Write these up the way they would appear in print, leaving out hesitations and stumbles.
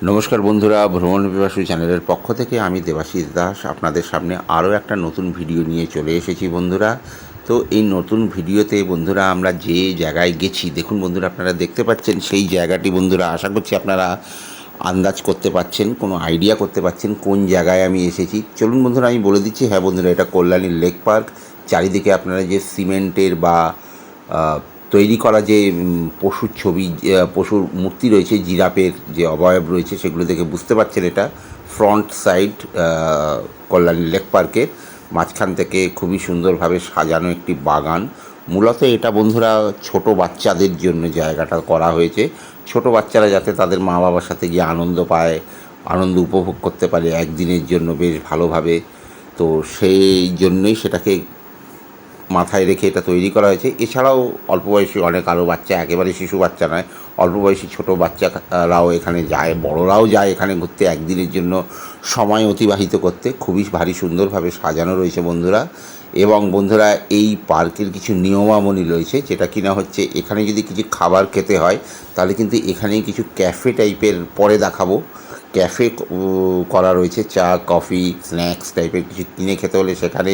নমস্কার বন্ধুরা, ভ্রমণ পিপাসু চ্যানেলের পক্ষ থেকে আমি দেবাশিস দাস আপনাদের সামনে আরও একটা নতুন ভিডিও নিয়ে চলে এসেছি বন্ধুরা। তো এই নতুন ভিডিওতে বন্ধুরা আমরা যে জায়গায় গেছি, দেখুন বন্ধুরা আপনারা দেখতে পাচ্ছেন সেই জায়গাটি বন্ধুরা, আশা করছি আপনারা আন্দাজ করতে পারছেন, কোনো আইডিয়া করতে পারছেন কোন জায়গায় আমি এসেছি। চলুন বন্ধুরা আমি বলে দিচ্ছি। হ্যাঁ বন্ধুরা, এটা কল্যাণী লেক পার্ক। চারিদিকে আপনারা যে সিমেন্টের বা তৈরি করা যে পশুর ছবি, পশুর মূর্তি রয়েছে, জিরাফের যে অবয়ব রয়েছে, সেগুলো দেখে বুঝতে পারছেন এটা ফ্রন্ট সাইড কল্যাণী লেক পার্কের। মাঝখান থেকে খুবই সুন্দরভাবে সাজানো একটি বাগান। মূলত এটা বন্ধুরা ছোট বাচ্চাদের জন্য জায়গাটা করা হয়েছে। ছোট বাচ্চারা যাতে তাদের মা বাবার সাথে গিয়ে আনন্দ পায়, আনন্দ উপভোগ করতে পারে একদিনের জন্য বেশ ভালোভাবে। তো সেই জন্যই সেটাকে মাথায় রেখে এটা তৈরি করা হয়েছে। এছাড়াও অল্প বয়সী অনেক আরও বাচ্চা, একেবারে শিশু বাচ্চা নয়, অল্প বয়সী ছোটো বাচ্চারাও এখানে যায়, বড়রাও যায় এখানে ঘুরতে একদিনের জন্য সময় অতিবাহিত করতে। খুবই ভারী সুন্দরভাবে সাজানো রয়েছে বন্ধুরা। এবং বন্ধুরা এই পার্কের কিছু নিয়মাবলী রয়েছে, যেটা কিনা হচ্ছে এখানে যদি কিছু খাবার খেতে হয় তাহলে কিন্তু এখানেই কিছু ক্যাফে টাইপের পরে দেখাবো, ক্যাফে করা রয়েছে। চা, কফি, স্ন্যাক্স টাইপের কিছু কিনে খেতে হলে সেখানে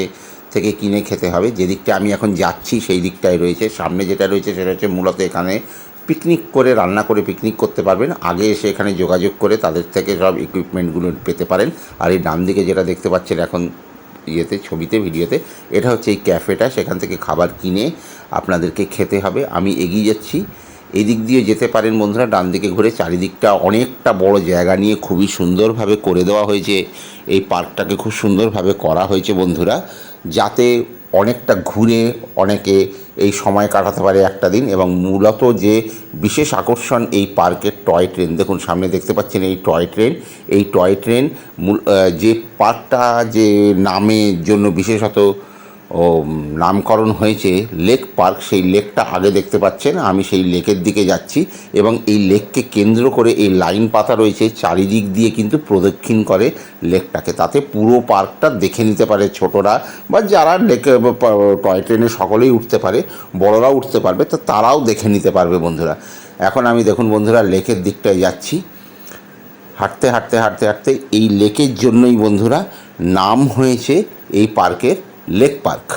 থেকে কিনে খেতে হবে। যেদিকটা আমি এখন যাচ্ছি সেই দিকটাই রয়েছে। সামনে যেটা রয়েছে সেটা হচ্ছে মূলত এখানে পিকনিক করে, রান্না করে পিকনিক করতে পারবেন। আগে এসে এখানে যোগাযোগ করে তাদের থেকে সব ইকুইপমেন্টগুলো পেতে পারেন। আর এই ডান দিকে যেটা দেখতে পাচ্ছেন এখন ছবিতে, ভিডিওতে, এটা হচ্ছে এই ক্যাফেটা। সেখান থেকে খাবার কিনে আপনাদেরকে খেতে হবে। আমি এগিয়ে যাচ্ছি, এই দিক দিয়ে যেতে পারেন বন্ধুরা। ডান দিকে ঘুরে চারিদিকটা অনেকটা বড় জায়গা নিয়ে খুবই সুন্দরভাবে করে দেওয়া হয়েছে। এই পার্কটাকে খুব সুন্দরভাবে করা হয়েছে বন্ধুরা, যাতে অনেকটা ঘুরে অনেকে এই সময় কাটাতে পারে একটা দিন। এবং মূলত যে বিশেষ আকর্ষণ এই পার্কের টয় ট্রেন। দেখুন সামনে দেখতে পাচ্ছেন এই টয় ট্রেন। এই টয় ট্রেন যে পার্কটা যে নামের জন্য বিশেষত নামকরণ হয়েছে লেক পার্ক, সেই লেকটা আগে দেখতে পাচ্ছেন। আমি সেই লেকের দিকে যাচ্ছি এবং এই লেককে কেন্দ্র করে এই লাইন পাতা রয়েছে, চারিদিক দিয়ে কিন্তু প্রদক্ষিণ করে লেকটাকে। তাতে পুরো পার্কটা দেখে নিতে পারে ছোটরা, বা যারা লেকে টয় ট্রেনে সকলেই উঠতে পারে, বড়রাও উঠতে পারবে, তো তারাও দেখে নিতে পারবে বন্ধুরা। এখন আমি দেখুন বন্ধুরা লেকের দিকটায় যাচ্ছি। হাঁটতে হাঁটতে হাঁটতে হাঁটতে এই লেকের জন্যই বন্ধুরা নাম হয়েছে এই পার্কের লেক পার্ক।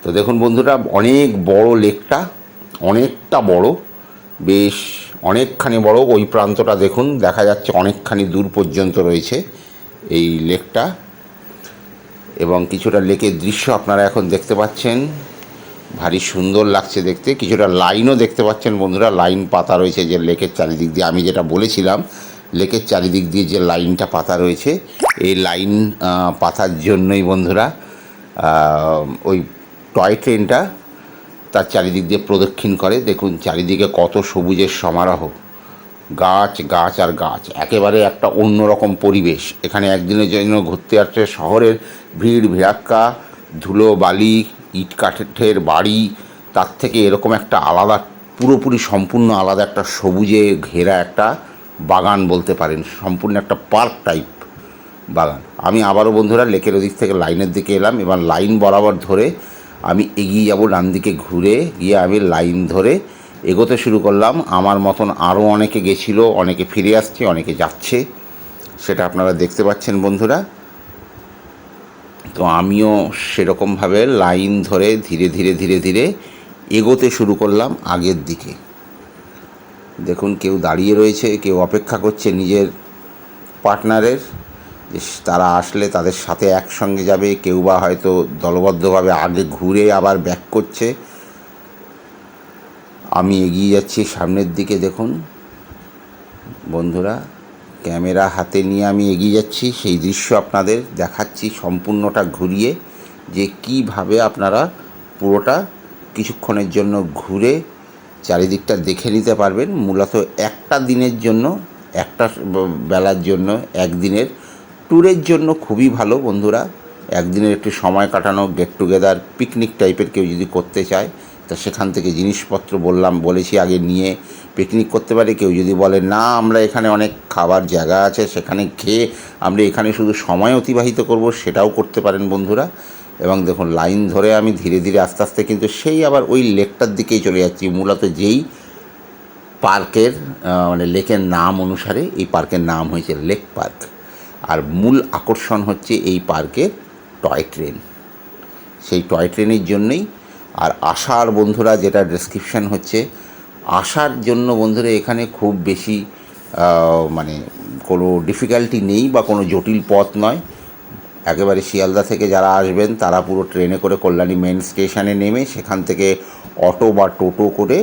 তো দেখুন বন্ধুরা অনেক বড় লেকটা, অনেকটা বড়, বেশ অনেকখানি বড়। ওই প্রান্তটা দেখুন দেখা যাচ্ছে অনেকখানি দূর পর্যন্ত রয়েছে এই লেকটা। এবং কিছুটা লেকের দৃশ্য আপনারা এখন দেখতে পাচ্ছেন, ভারী সুন্দর লাগছে দেখতে। কিছুটা লাইনও দেখতে পাচ্ছেন বন্ধুরা, লাইন পাতা রয়েছে যে লেকের চারিদিক দিয়ে। আমি যেটা বলেছিলাম লেকের চারিদিক দিয়ে যে লাইনটা পাতা রয়েছে, এই লাইন পাতার জন্যই বন্ধুরা ওই টয় ট্রেনটা তার চারিদিক দিয়ে প্রদক্ষিণ করে। দেখুন চারিদিকে কত সবুজের সমারোহ, গাছ গাছ আর গাছ, একেবারে একটা অন্যরকম পরিবেশ। এখানে একদিনের জন্য ঘুরতে আসছে শহরের ভিড় ভিড়াক্কা, ধুলো বালি, ইট কাঠের বাড়ি, তার থেকে এরকম একটা আলাদা, পুরোপুরি সম্পূর্ণ আলাদা একটা সবুজে ঘেরা একটা বাগান বলতে পারেন, সম্পূর্ণ একটা পার্ক টাইপ বাগান। আমি আবারও বন্ধুরা লেকের ওদিক থেকে লাইনের দিকে এলাম। এবার লাইন বরাবর ধরে আমি এগিয়ে যাব, ডান দিকে ঘুরে গিয়ে আমি লাইন ধরে এগোতে শুরু করলাম। আমার মতন আরও অনেকে গেছিলো, অনেকে ফিরে আসছে, অনেকে যাচ্ছে, সেটা আপনারা দেখতে পাচ্ছেন বন্ধুরা। তো আমিও সেরকমভাবে লাইন ধরে ধীরে ধীরে ধীরে ধীরে এগোতে শুরু করলাম আগের দিকে। দেখুন কেউ দাঁড়িয়ে রয়েছে, কেউ অপেক্ষা করছে নিজের পার্টনারের, যে তারা আসলে তাদের সাথে একসঙ্গে যাবে। কেউ বা হয়তো দলবদ্ধভাবে আগে ঘুরে আবার ব্যাক করছে। আমি এগিয়ে যাচ্ছি সামনের দিকে। দেখুন বন্ধুরা ক্যামেরা হাতে নিয়ে আমি এগিয়ে যাচ্ছি, সেই দৃশ্য আপনাদের দেখাচ্ছি সম্পূর্ণটা ঘুরিয়ে, যে কিভাবে আপনারা পুরোটা কিছুক্ষণের জন্য ঘুরে চারিদিকটা দেখে নিতে পারবেন। মূলত একটা দিনের জন্য, একটা বেলার জন্য, একদিনের ট্যুরের জন্য খুবই ভালো বন্ধুরা। একদিনের একটু সময় কাটানো, গেট টুগেদার, পিকনিক টাইপের কেউ যদি করতে চায়, তা সেখান থেকে জিনিসপত্র বলেছি আগে নিয়ে পিকনিক করতে পারে। কেউ যদি বলে না আমরা এখানে অনেক খাবার জায়গা আছে, সেখানে খেয়ে আমরা এখানে শুধু সময় অতিবাহিত করব, সেটাও করতে পারেন বন্ধুরা। এবং দেখুন লাইন ধরে আমি ধীরে ধীরে আস্তে আস্তে কিন্তু সেই আবার ওই লেকটার দিকেই চলে যাচ্ছি। মূলত যেই পার্কের মানে লেকের নাম অনুসারে এই পার্কের নাম হয়েছে লেক পার্ক। আর মূল আকর্ষণ হচ্ছে এই পার্কের টয় ট্রেন। সেই টয় ট্রেনের জন্যই আর আসার বন্ধুরা যেটা ডেসক্রিপশান হচ্ছে, আসার জন্য বন্ধুরা এখানে খুব বেশি মানে কোনো ডিফিকাল্টি নেই বা কোনো জটিল পথ নয়। একেবারে শিয়ালদা থেকে যারা আসবেন তারা পুরো ট্রেনে করে কল্যাণী মেন স্টেশনে নেমে সেখান থেকে অটো বা টোটো করে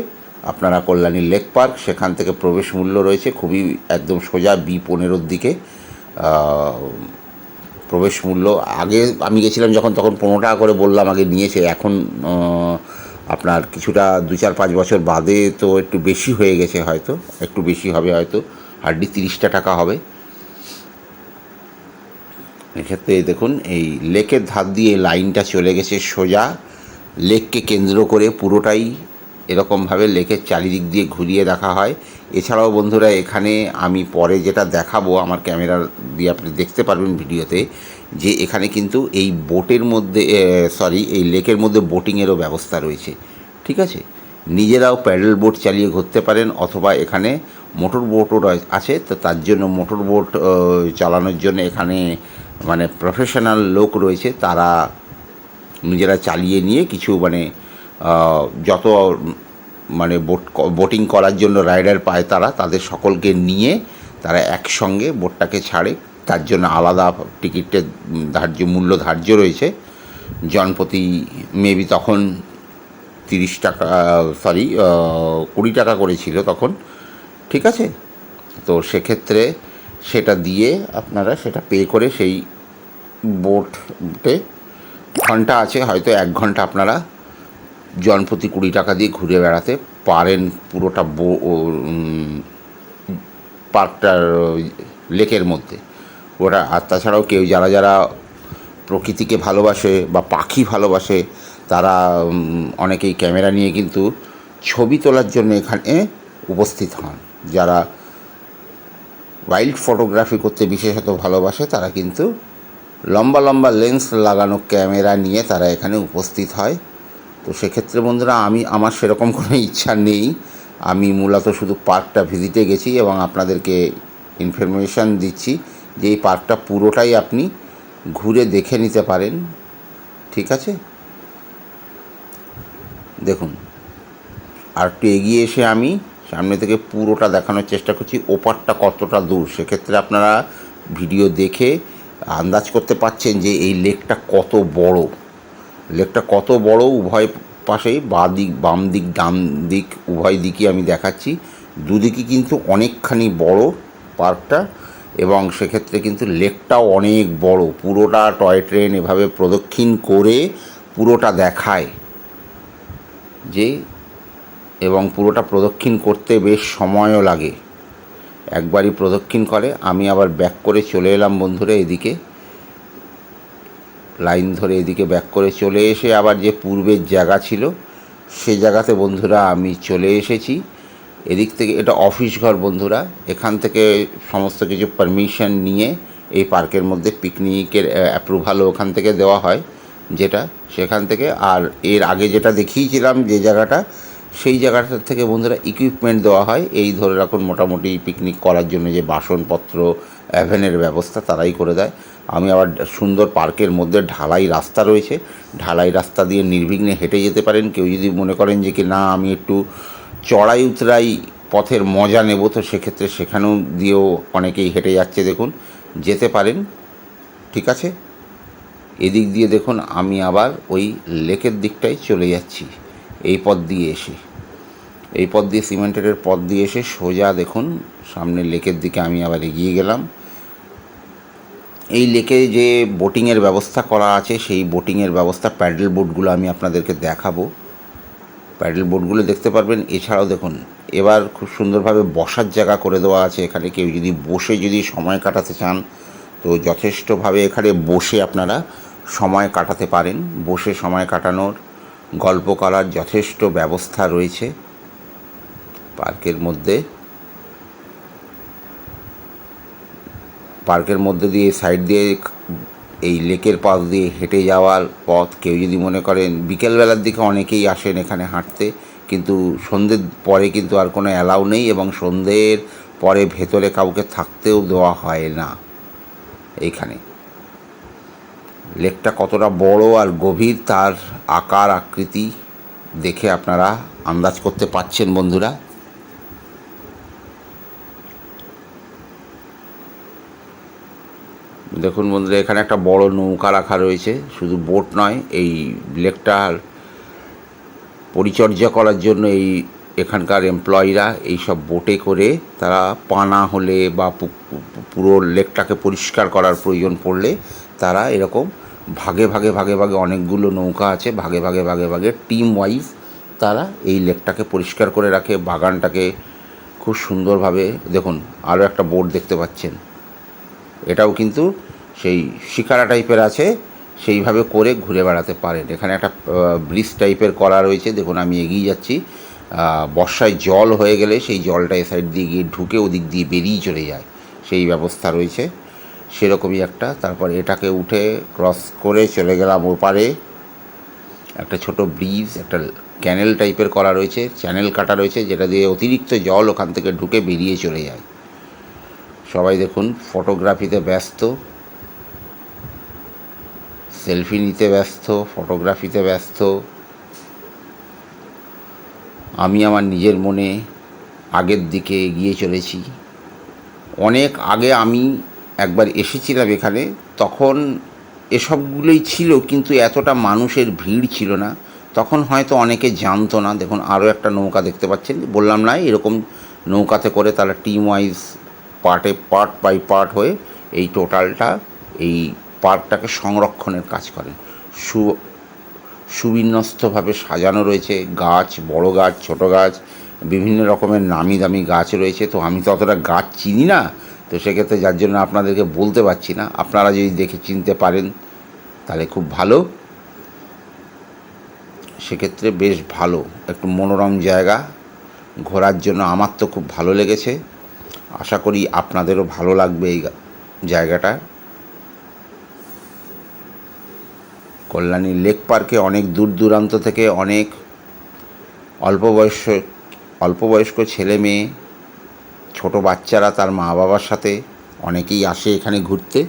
আপনারা কল্যাণী লেক পার্ক, সেখান থেকে প্রবেশ মূল্য রয়েছে খুবই একদম সোজা B15 দিকে প্রবেশ মূল্য। আগে আমি গেছিলাম যখন, তখন 15 টাকা করে বললাম আগে নিয়েছে। এখন আপনার কিছুটা 2-4-5 বছর বাদে তো একটু বেশি হয়ে গেছে, হয়তো একটু বেশি হবে, হয়তো হার্ডলি 30 টাকা হবে। এক্ষেত্রে দেখুন এই লেকের ধার দিয়ে লাইনটা চলে গেছে সোজা লেককে কেন্দ্র করে পুরোটাই এরকমভাবে লেকের চারিদিক দিয়ে ঘুরিয়ে দেখা হয়। এছাড়াও বন্ধুরা এখানে আমি পরে যেটা দেখাবো আমার ক্যামেরা দিয়ে আপনি দেখতে পারবেন ভিডিওতে, যে এখানে কিন্তু এই বোটের মধ্যে এই লেকের মধ্যে বোটিংয়েরও ব্যবস্থা রয়েছে। ঠিক আছে, নিজেরাও প্যাডেল বোট চালিয়ে ঘুরতে পারেন, অথবা এখানে মোটর বোটও আছে। তো তার জন্য মোটর বোট চালানোর জন্য এখানে মানে প্রফেশনাল লোক রয়েছে, তারা নিজেরা চালিয়ে নিয়ে কিছু মানে যত মানে বোটিং করার জন্য রাইডার পায় তাদের সকলকে নিয়ে তারা একসঙ্গে বোটটাকে ছাড়ে। তার জন্য আলাদা টিকিটের মূল্য ধার্য রয়েছে। জনপ্রতি মেবি তখন 30 টাকা 20 টাকা করেছিল তখন। ঠিক আছে, তো সেক্ষেত্রে সেটা দিয়ে আপনারা সেটা পে করে সেই বোটে ঘন্টা আছে, হয়তো 1 ঘন্টা আপনারা জনপ্রতি 20 টাকা দিয়ে ঘুরে বেড়াতে পারেন পুরোটা পার্কটার লেকের মধ্যে ওটা। আর তাছাড়াও কেউ যারা যারা প্রকৃতিকে ভালোবাসে বা পাখি ভালোবাসে তারা অনেকেই ক্যামেরা নিয়ে কিন্তু ছবি তোলার জন্য এখানে উপস্থিত হন। যারা ওয়াইল্ড ফটোগ্রাফি করতে বিশেষত ভালোবাসে তারা কিন্তু লম্বা লম্বা লেন্স লাগানো ক্যামেরা নিয়ে তারা এখানে উপস্থিত হয়। তো সেক্ষেত্রে বন্ধুরা আমার সেরকম কোনো ইচ্ছা নেই, আমি মূলত শুধু পার্কটা ভিজিটে গেছি এবং আপনাদেরকে ইনফরমেশান দিচ্ছি যে এই পার্কটা পুরোটাই আপনি ঘুরে দেখে নিতে পারেন। ঠিক আছে, দেখুন আর একটু এগিয়ে এসে আমি সামনে থেকে পুরোটা দেখানোর চেষ্টা করছি ওপারটা কতটা দূর। সেক্ষেত্রে আপনারা ভিডিও দেখে আন্দাজ করতে পারছেন যে এই লেকটা কত বড়। লেকটা কত বড়, উভয় পাশেই বাম দিক ডান দিক উভয় দিকই আমি দেখাচ্ছি। দুদিকই কিন্তু অনেকখানি বড় পার্কটা, এবং সেক্ষেত্রে কিন্তু লেকটাও অনেক বড়। পুরোটা টয় ট্রেন এভাবে প্রদক্ষিণ করে পুরোটা দেখায় যে, এবং পুরোটা প্রদক্ষিণ করতে বেশ সময়ও লাগে। একবারই প্রদক্ষিণ করে আমি আবার ব্যাক করে চলে এলাম বন্ধুরা এদিকে, লাইন ধরে এদিকে ব্যাক করে চলে এসে আবার যে পূর্বের জায়গা ছিল সে জায়গাতে বন্ধুরা আমি চলে এসেছি। এদিক থেকে এটা অফিস ঘর বন্ধুরা, এখান থেকে সমস্ত কিছু পারমিশন নিয়ে এই পার্কের মধ্যে পিকনিকের অ্যাপ্রুভালও ওখান থেকে দেওয়া হয়, যেটা সেখান থেকে। আর এর আগে যেটা দেখিয়েছিলাম যে জায়গাটা, সেই জায়গাটার থেকে বন্ধুরা ইকুইপমেন্ট দেওয়া হয়। এই ধরে রাখুন মোটামুটি পিকনিক করার জন্য যে বাসনপত্র অ্যাভেনের ব্যবস্থা তারাই করে দেয়। আমি আবার সুন্দর পার্কের মধ্যে ঢালাই রাস্তা রয়েছে, ঢালাই রাস্তা দিয়ে নির্বিঘ্নে হেঁটে যেতে পারেন। কেউ যদি মনে করেন যে কি না আমি একটু চড়াই উতরাই পথের মজা নেব, তো সেক্ষেত্রে সেখানেও দিয়েও অনেকেই হেঁটে যাচ্ছে, দেখুন যেতে পারেন। ঠিক আছে, এদিক দিয়ে দেখুন আমি আবার ওই লেকের দিকটাই চলে যাচ্ছি। এই পথ দিয়ে এসে, এই পথ দিয়ে সিমেন্টের পথ দিয়ে এসে সোজা দেখুন সামনে লেকের দিকে আমি আবার এগিয়ে গেলাম। এই লেকে যে বোটিংয়ের ব্যবস্থা করা আছে সেই বোটিংয়ের ব্যবস্থা, প্যাডেল বোটগুলো আমি আপনাদেরকে দেখাবো, প্যাডেল বোটগুলো দেখতে পারবেন। এছাড়াও দেখুন এবার খুব সুন্দরভাবে বসার জায়গা করে দেওয়া আছে এখানে। কেউ যদি বসে যদি সময় কাটাতে চান তো যথেষ্টভাবে এখানে বসে আপনারা সময় কাটাতে পারেন। বসে সময় কাটানোর, গল্প করার যথেষ্ট ব্যবস্থা রয়েছে পার্কের মধ্যে। পার্কের মধ্যে দিয়ে সাইড দিয়ে এই লেকের পাশ দিয়ে হেঁটে যাওয়ার পথ। কেউ যদি মনে করেন বিকেলবেলার দিকে অনেকেই আসেন এখানে হাঁটতে, কিন্তু সন্ধ্যের পরে কিন্তু আর কোনো অ্যালাউ নেই, এবং সন্ধ্যের পরে ভেতরে কাউকে থাকতেও দেওয়া হয় না। এইখানে লেকটা কতটা বড় আর গভীর তার আকার আকৃতি দেখে আপনারা আন্দাজ করতে পারছেন বন্ধুরা। দেখুন বন্ধুরা, এখানে একটা বড় নৌকা রাখা রয়েছে। শুধু বোট নয়, এই লেকটার পরিচর্যা করার জন্য এখানকার এমপ্লয়িরা এইসব বোটে করে তারা পানা হলে বা পুরো লেকটাকে পরিষ্কার করার প্রয়োজন পড়লে তারা এরকম ভাগে ভাগে ভাগে ভাগে অনেকগুলো নৌকা আছে, ভাগে ভাগে ভাগে ভাগে টিম ওয়াইজ তারা এই লেকটাকে পরিষ্কার করে রাখে, বাগানটাকে খুব সুন্দরভাবে। দেখুন আরও একটা বোট দেখতে পাচ্ছেন, এটাও কিন্তু সেই শিকারা টাইপের আছে, সেইভাবে করে ঘুরে বেড়াতে পারেন। এখানে একটা ব্রিজ টাইপের করা রয়েছে, দেখুন আমি এগিয়ে যাচ্ছি। বর্ষায় জল হয়ে গেলে সেই জলটা এ সাইড দিয়ে গিয়ে ঢুকে ওদিক দিয়ে বেরিয়ে চলে যায়, সেই ব্যবস্থা রয়েছে সেরকমই একটা। তারপর এটাকে উঠে ক্রস করে চলে গেলাম ওপারে। একটা ছোট ব্রিজ, একটা ক্যানেল টাইপের করা রয়েছে, চ্যানেল কাটা রয়েছে, যেটা দিয়ে অতিরিক্ত জল ওখান থেকে ঢুকে বেরিয়ে চলে যায়। সবাই দেখুন ফটোগ্রাফিতে ব্যস্ত, সেলফি নিতে ব্যস্ত, ফটোগ্রাফিতে ব্যস্ত। আমি আমার নিজের মনে আগের দিকে এগিয়ে চলেছি। অনেক আগে আমি একবার এসেছিলাম এখানে, তখন এসবগুলোই ছিল, কিন্তু এতটা মানুষের ভিড় ছিল না। তখন হয়তো অনেকে জানতো না। দেখুন আরও একটা নৌকা দেখতে পাচ্ছেন, বললাম না এরকম নৌকাতে করে তারা team wise part by part হয়ে এই টোটালটা এই পার্কটাকে সংরক্ষণের কাজ করেন। সুবিন্যস্তভাবে সাজানো রয়েছে, গাছ, বড় গাছ, ছোট গাছ, বিভিন্ন রকমের নামি দামি গাছ রয়েছে। তো আমি তো অতটা গাছ চিনি না, তো সেক্ষেত্রে যার জন্য আপনাদেরকে বলতে পারছি না। আপনারা যদি দেখে চিনতে পারেন তাহলে খুব ভালো। সেক্ষেত্রে বেশ ভালো, একটু মনোরম জায়গা ঘোরার জন্য আমার তো খুব ভালো লেগেছে। আশা করি আপনাদেরও ভালো লাগবে এই জায়গাটা। কল্যাণী লেক পার্কে অনেক দূর দূরান্ত থেকে অনেক অল্পবয়স্ক ছেলে মেয়ে, ছোট বাচ্চারা তার মা বাবার সাথে অনেকেই আসে এখানে ঘুরতে।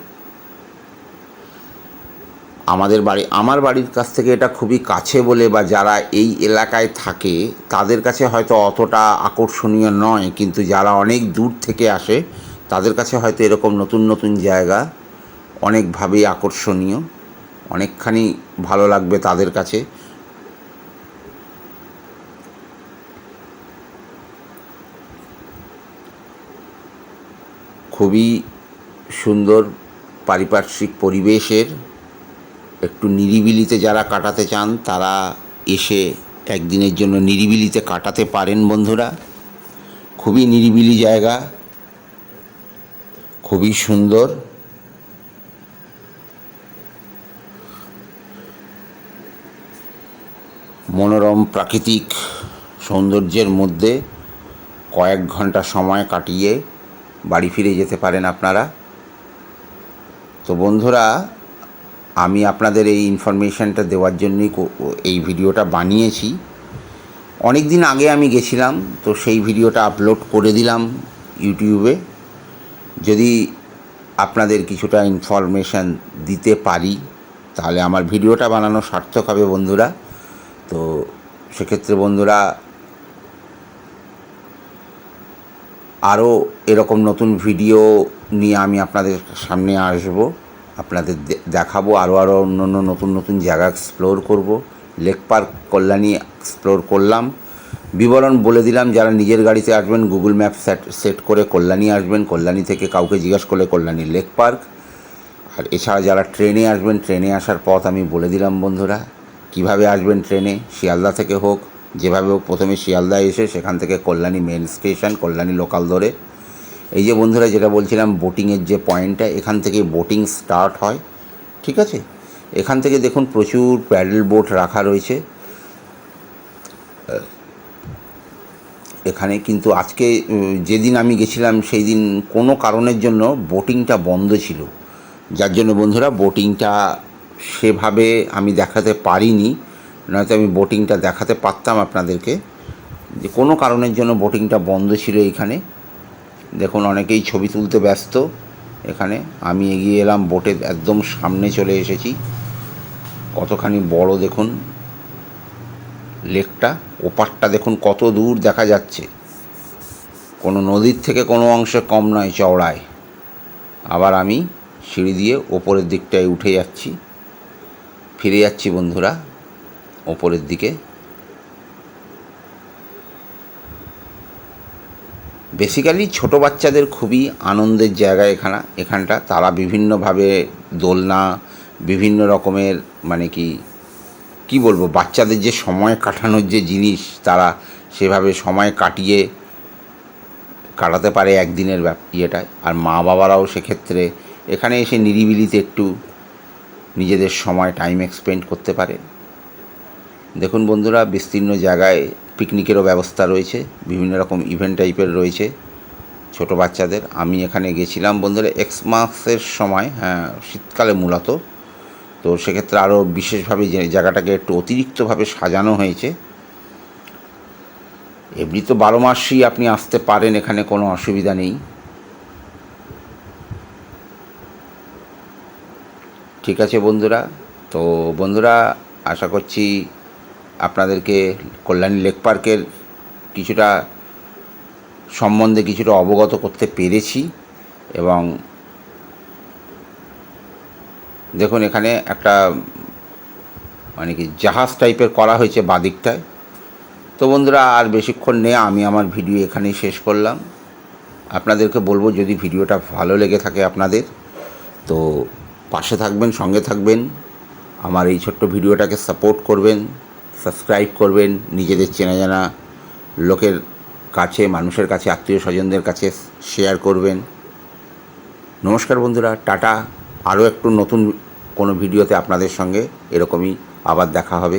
আমার বাড়ির কাছ থেকে এটা খুবই কাছে বলে, বা যারা এই এলাকায় থাকে তাদের কাছে হয়তো অতটা আকর্ষণীয় নয়, কিন্তু যারা অনেক দূর থেকে আসে তাদের কাছে হয়তো এরকম নতুন নতুন জায়গা অনেকভাবেই আকর্ষণীয়, অনেকখানি ভালো লাগবে তাদের কাছে। খুবই সুন্দর পারিপার্শ্বিক পরিবেশের, একটু নিরিবিলিতে যারা কাটাতে চান তারা এসে একদিনের জন্য নিরিবিলিতে কাটাতে পারেন বন্ধুরা। খুবই নিরিবিলি জায়গা, খুবই সুন্দর। মনোরম প্রাকৃতিক সৌন্দর্যের মধ্যে কয়েক ঘন্টা সময় কাটিয়ে বাড়ি ফিরে যেতে পারেন আপনারা। তো বন্ধুরা, আমি আপনাদের এই ইনফরমেশানটা দেওয়ার জন্যই এই ভিডিওটা বানিয়েছি। অনেক দিন আগে আমি গেছিলাম, তো সেই ভিডিওটা আপলোড করে দিলাম ইউটিউবে। যদি আপনাদের কিছুটা ইনফরমেশান দিতে পারি তাহলে আমার ভিডিওটা বানানো সার্থক হবে বন্ধুরা। তো সেক্ষেত্রে বন্ধুরা আরও এরকম নতুন ভিডিও নিয়ে আমি আপনাদের সামনে আসব, আপনাদের দেখাবো আরও অন্য নতুন নতুন জায়গা এক্সপ্লোর করব। লেক পার্ক কল্যাণী এক্সপ্লোর করলাম, বিবরণ বলে দিলাম। যারা নিজের গাড়িতে আসবেন গুগল ম্যাপ সেট করে কল্যাণী আসবেন, কল্যাণী থেকে কাউকে জিজ্ঞাসা করলে কল্যাণী লেক পার্ক। আর এছাড়া যারা ট্রেনে আসবেন, ট্রেনে আসার পথ আমি বলে দিলাম বন্ধুরা। কিভাবে আসবেন ট্রেনে, শিয়ালদা থেকে হোক, যেভাবে হোক প্রথমে শিয়ালদা এসে সেখান থেকে Kalyani main station, Kalyani local ধরে। এই যে বন্ধুরা যেটা বলছিলাম বোটিংয়ের যে পয়েন্টটা, এখান থেকে বোটিং স্টার্ট হয়, ঠিক আছে। এখান থেকে দেখুন প্রচুর প্যাডেল বোট রাখা রয়েছে এখানে। কিন্তু আজকে যেদিন আমি গেছিলাম সেই দিন কোনো কারণের জন্য বোটিংটা বন্ধ ছিল, যার জন্য বন্ধুরা বোটিংটা সেভাবে আমি দেখাতে পারিনি, নয়তো আমি বোটিংটা দেখাতে পারতাম আপনাদেরকে। যে কোনো কারণের জন্য বোটিংটা বন্ধ ছিল এইখানে। দেখুন অনেকেই ছবি তুলতে ব্যস্ত এখানে। আমি এগিয়ে এলাম, বোটের একদম সামনে চলে এসেছি। কতখানি বড় দেখুন লেকটা, ওপারটা দেখুন কত দূর দেখা যাচ্ছে। কোনো নদীর থেকে কোনো অংশে কম নয় চওড়ায়। আবার আমি সিঁড়ি দিয়ে ওপরের দিকটায় উঠে যাচ্ছি, ফিরে যাচ্ছি বন্ধুরা ওপরের দিকে। বেসিক্যালি ছোটো বাচ্চাদের খুবই আনন্দের জায়গা এখানটা। তারা বিভিন্নভাবে দোলনা, বিভিন্ন রকমের মানে কি বলবো, বাচ্চাদের যে সময় কাটানোর যে জিনিস, তারা সেভাবে সময় কাটাতে পারে একদিনের ইয়েটায়। আর মা বাবারাও সেক্ষেত্রে এখানে এসে নিরিবিলিতে একটু নিজেদের সময় টাইম এক্সপেন্ড করতে পারে। দেখুন বন্ধুরা, বিস্তীর্ণ জায়গায় পিকনিকেরও ব্যবস্থা রয়েছে, বিভিন্ন রকম ইভেন্ট টাইপের রয়েছে ছোটো বাচ্চাদের। আমি এখানে গেছিলাম বন্ধুরা এক্সমাসের সময়, হ্যাঁ শীতকালে মূলত। তো সেক্ষেত্রে আরও বিশেষভাবে জায়গাটাকে একটু অতিরিক্তভাবে সাজানো হয়েছে। এমনি তো 12 মাসই আপনি আসতে পারেন, এখানে কোনো অসুবিধা নেই। ঠিক আছে বন্ধুরা, তো বন্ধুরা আশা করছি আপনাদেরকে কল্যাণী লেক পার্কের কিছুটা সম্বন্ধে কিছুটা অবগত করতে পেরেছি। এবং দেখুন এখানে একটা মানে জাহাজ টাইপের করা হয়েছে বাদিকটায়। তো বন্ধুরা আর বেশিক্ষণ নেই, আমি আমার ভিডিও এখানেই শেষ করলাম। আপনাদেরকে বলবো, যদি ভিডিওটা ভালো লেগে থাকে আপনাদের, তো পাশে থাকবেন, সঙ্গে থাকবেন, আমার এই ছোট্ট ভিডিওটাকে সাপোর্ট করবেন, সাবস্ক্রাইব করবেন, নিজেদের চেনা জানা লোকের কাছে, মানুষের কাছে, আত্মীয় স্বজনদের কাছে শেয়ার করবেন। নমস্কার বন্ধুরা, টাটা। আরও একটু নতুন কোনো ভিডিওতে আপনাদের সঙ্গে এরকমই আবার দেখা হবে।